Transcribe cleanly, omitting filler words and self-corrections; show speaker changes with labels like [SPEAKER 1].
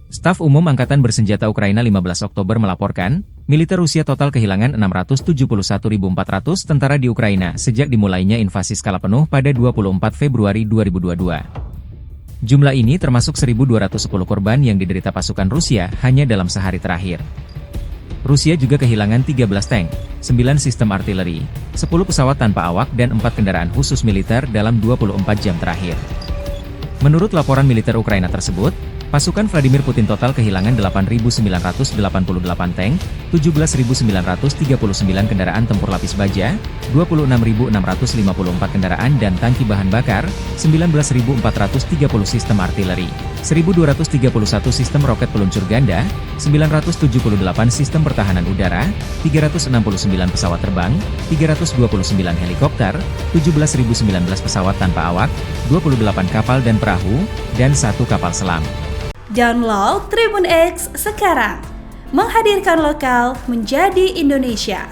[SPEAKER 1] Staf Umum Angkatan Bersenjata Ukraina 15 Oktober melaporkan, militer Rusia total kehilangan 671.400 tentara di Ukraina sejak dimulainya invasi skala penuh pada 24 Februari 2022. Jumlah ini termasuk 1.210 korban yang diderita pasukan Rusia hanya dalam sehari terakhir. Rusia juga kehilangan 13 tank, 9 sistem artileri, 10 pesawat tanpa awak dan 4 kendaraan khusus militer dalam 24 jam terakhir. Menurut laporan militer Ukraina tersebut, pasukan Vladimir Putin total kehilangan 8.988 tank, 17.939 kendaraan tempur lapis baja, 26.654 kendaraan dan tangki bahan bakar, 19.430 sistem artileri, 1.231 sistem roket peluncur ganda, 978 sistem pertahanan udara, 369 pesawat terbang, 329 helikopter, 17.019 pesawat tanpa awak, 28 kapal dan perahu, dan 1 kapal selam.
[SPEAKER 2] Download Tribun X sekarang, menghadirkan lokal menjadi Indonesia.